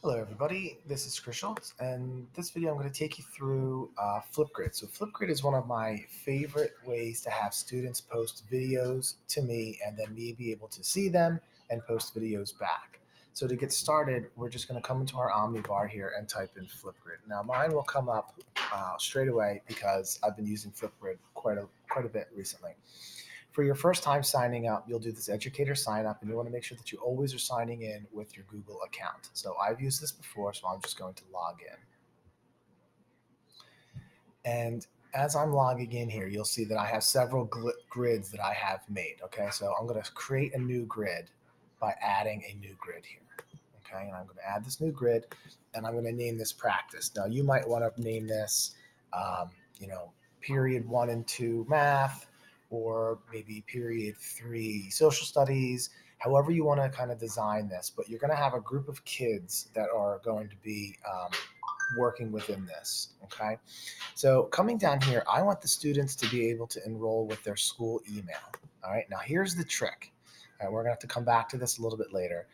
Hello everybody, this is Chris Schultz, and this video I'm going to take you through Flipgrid. So Flipgrid is one of my favorite ways to have students post videos to me and then me be able to see them and post videos back. So to get started, we're just going to come into our Omnibar here and type in Flipgrid. Now mine will come up straight away because I've been using Flipgrid quite a bit recently. For your first time signing up, you'll do this educator sign up, and you want to make sure that you always are signing in with your Google account. So I've used this before, so I'm just going to log in. And as I'm logging in here, you'll see that I have several grids that I have made. Okay, so I'm going to create a new grid by adding a new grid here. Okay, and I'm going to add this new grid, and I'm going to name this practice. Now, you might want to name this, um, you know, period 1 and 2 math, or maybe period 3 social studies, however you want to kind of design this. But you're going to have a group of kids that are going to be working within this. Okay, so coming down here, I want the students to be able to enroll with their school email. All right, now here's the trick. All right, we're gonna have to come back to this a little bit later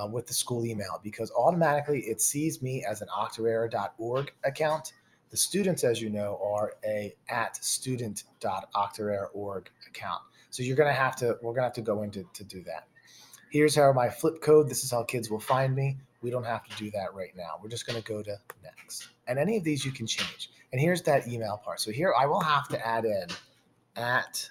with the school email, because automatically it sees me as an octorara.org account. The students, as you know, are a at student.octorara.org account. So we're gonna have to go into to do that. Here's how my flip code. This is how kids will find me. We don't have to do that right now. We're just going to go to next. And any of these you can change. And here's that email part. So here I will have to add in at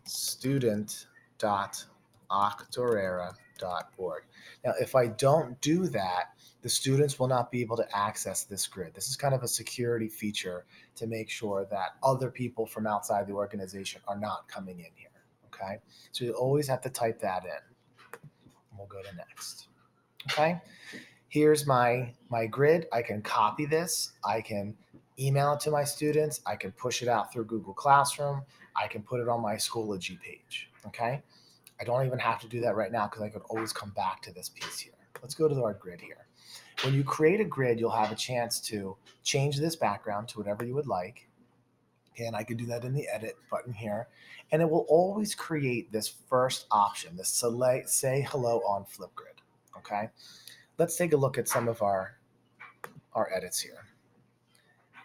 student.octorara.org. Now, if I don't do that, the students will not be able to access this grid. This is kind of a security feature to make sure that other people from outside the organization are not coming in here. Okay, so you always have to type that in. We'll go to next. Okay, here's my grid. I can copy this. I can email it to my students. I can push it out through Google Classroom. I can put it on my Schoology page. Okay, I don't even have to do that right now because I could always come back to this piece here. Let's go to our grid here. When you create a grid, you'll have a chance to change this background to whatever you would like. And I can do that in the edit button here. And it will always create this first option, this say hello on Flipgrid. Okay, let's take a look at some of our edits here.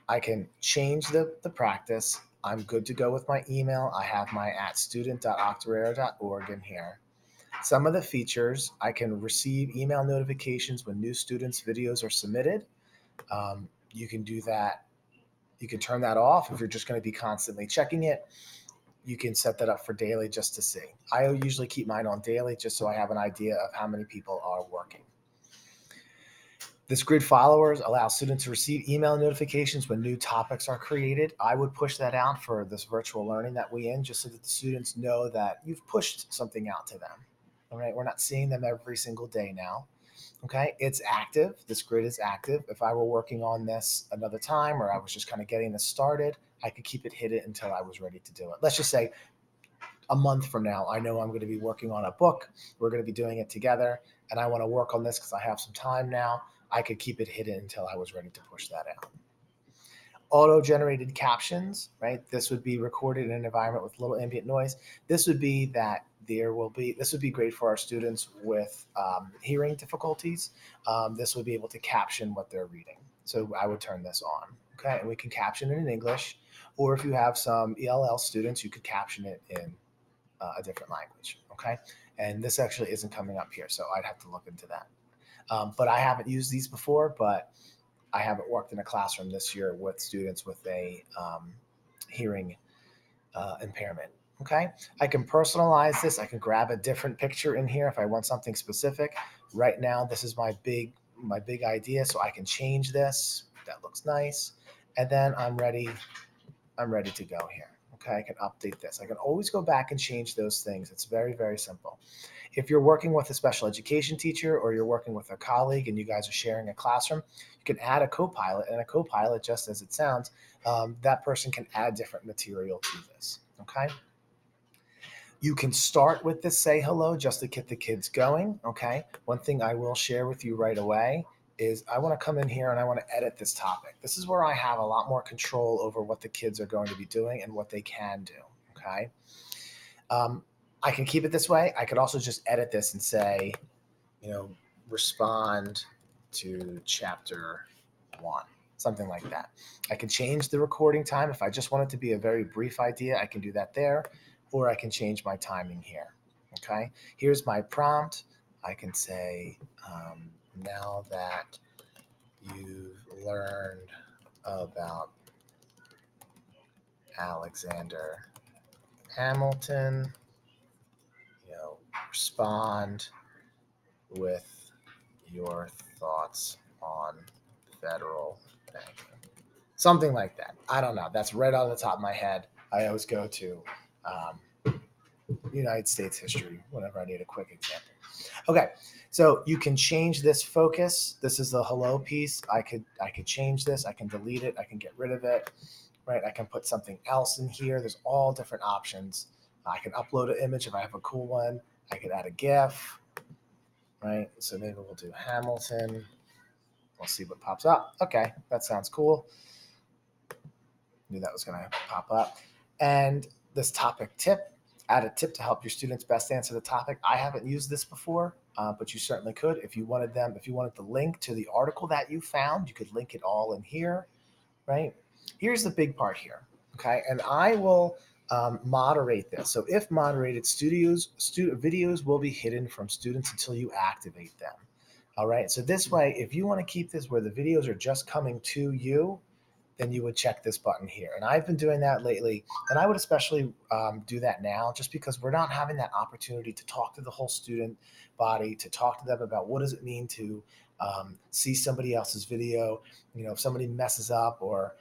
I can change the practice. I'm good to go with my email. I have my at student.octorara.org in here. Some of the features, I can receive email notifications when new students' videos are submitted. You can do that. You can turn that off if you're just going to be constantly checking it. You can set that up for daily just to see. I usually keep mine on daily just so I have an idea of how many people are working. This grid followers allow students to receive email notifications when new topics are created. I would push that out for this virtual learning that we in, just so that the students know that you've pushed something out to them. All right, we're not seeing them every single day now. Okay, it's active. This grid is active. If I were working on this another time, or I was just kind of getting this started, I could keep it hidden until I was ready to do it. Let's just say a month from now, I know I'm going to be working on a book. We're going to be doing it together, and I want to work on this because I have some time now. I could keep it hidden until I was ready to push that out. Auto-generated captions, right? This would be recorded in an environment with little ambient noise. This would be this would be great for our students with hearing difficulties. This would be able to caption what they're reading. So I would turn this on, okay? And we can caption it in English, or if you have some ELL students, you could caption it in a different language, okay? And this actually isn't coming up here, so I'd have to look into that. But I haven't used these before, but I haven't worked in a classroom this year with students with a hearing impairment. Okay, I can personalize this. I can grab a different picture in here if I want something specific. Right now, this is my big idea, so I can change this. That looks nice, and then I'm ready. I'm ready to go here. Okay, I can update this. I can always go back and change those things. It's very, very simple. If you're working with a special education teacher or you're working with a colleague and you guys are sharing a classroom, you can add a co-pilot, and a co-pilot, just as it sounds, that person can add different material to this. Okay. You can start with this say hello just to get the kids going. Okay. One thing I will share with you right away is I want to come in here and I want to edit this topic. This is where I have a lot more control over what the kids are going to be doing and what they can do. Okay. Um, I can keep it this way. I could also just edit this and say, you know, respond to chapter 1, something like that. I can change the recording time. If I just want it to be a very brief idea, I can do that there, or I can change my timing here. Okay, here's my prompt. I can say, now that you've learned about Alexander Hamilton, respond with your thoughts on federal banking. Something like that. I don't know. That's right on the top of my head. I always go to United States history whenever I need a quick example. Okay, so you can change this focus. This is the hello piece. I could change this. I can delete it. I can get rid of it. Right. I can put something else in here. There's all different options. I can upload an image if I have a cool one. I could add a GIF. Right. So maybe we'll do Hamilton. We'll see what pops up. Okay, that sounds cool. Knew that was going to pop up. And this topic tip, add a tip to help your students best answer the topic. I haven't used this before, but you certainly could. If you wanted the link to the article that you found, you could link it all in here, right? Here's the big part here, okay? And I will moderate this. So if moderated, videos will be hidden from students until you activate them. All right. So this way, if you want to keep this where the videos are just coming to you, then you would check this button here. And I've been doing that lately. And I would especially do that now just because we're not having that opportunity to talk to the whole student body, to talk to them about what does it mean to see somebody else's video. If somebody messes up or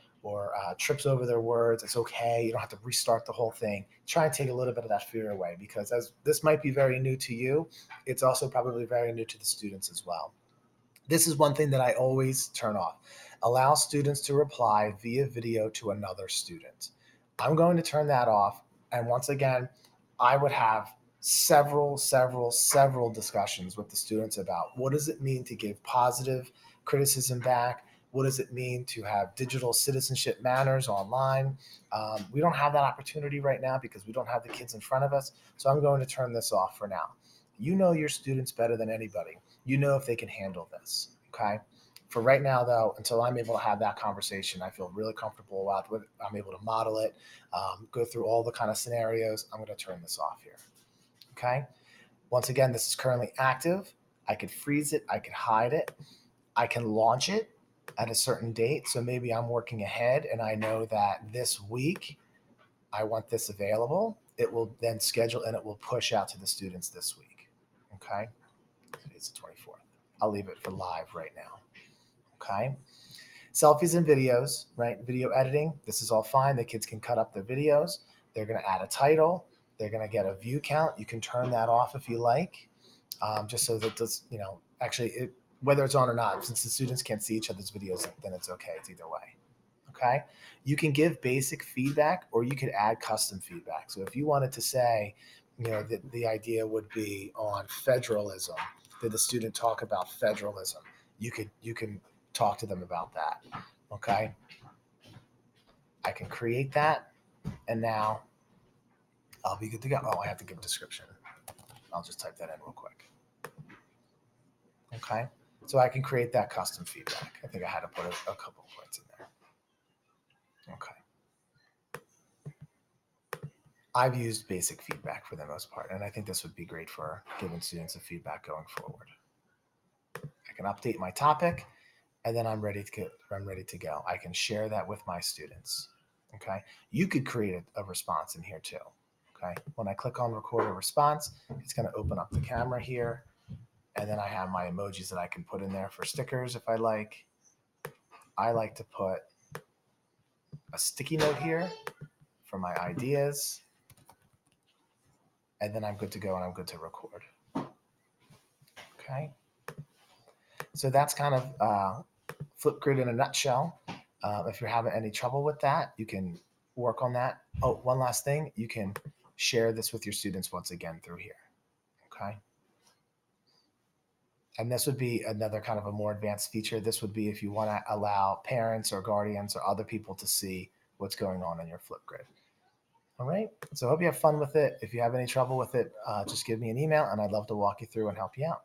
trips over their words, it's okay. You don't have to restart the whole thing. Try and take a little bit of that fear away, because as this might be very new to you, it's also probably very new to the students as well. This is one thing that I always turn off. Allow students to reply via video to another student. I'm going to turn that off. And once again, I would have several discussions with the students about what does it mean to give positive criticism back? What does it mean to have digital citizenship manners online? We don't have that opportunity right now because we don't have the kids in front of us. So I'm going to turn this off for now. You know your students better than anybody. You know if they can handle this. Okay. For right now, though, until I'm able to have that conversation, I feel really comfortable with it. I'm able to model it, go through all the kind of scenarios. I'm going to turn this off here. Okay. Once again, this is currently active. I could freeze it. I could hide it. I can launch it at a certain date. So maybe I'm working ahead and I know that this week I want this available. It will then schedule and it will push out to the students this week. Okay. Today's the 24th. I'll leave it for live right now. Okay. Selfies and videos, right? Video editing. This is all fine. The kids can cut up their videos. They're going to add a title. They're going to get a view count. You can turn that off if you like, just so that this, actually, whether it's on or not, since the students can't see each other's videos, then it's okay. It's either way. Okay. You can give basic feedback or you could add custom feedback. So if you wanted to say, the idea would be on federalism, did the student talk about federalism? You can talk to them about that. Okay. I can create that and now I'll be good to go. Oh, I have to give a description. I'll just type that in real quick. Okay. So I can create that custom feedback. I think I had to put a couple points in there. Okay. I've used basic feedback for the most part, and I think this would be great for giving students a feedback going forward. I can update my topic, and then I'm ready to go. I can share that with my students. Okay. You could create a response in here too. Okay. When I click on record a response, it's going to open up the camera here, and then I have my emojis that I can put in there for stickers if I like. I like to put a sticky note here for my ideas. And then I'm good to go and I'm good to record. Okay. So that's kind of Flipgrid in a nutshell. If you're having any trouble with that, you can work on that. Oh, one last thing. You can share this with your students once again through here. Okay. And this would be another kind of a more advanced feature. This would be if you want to allow parents or guardians or other people to see what's going on in your Flipgrid. All right. So I hope you have fun with it. If you have any trouble with it, just give me an email and I'd love to walk you through and help you out.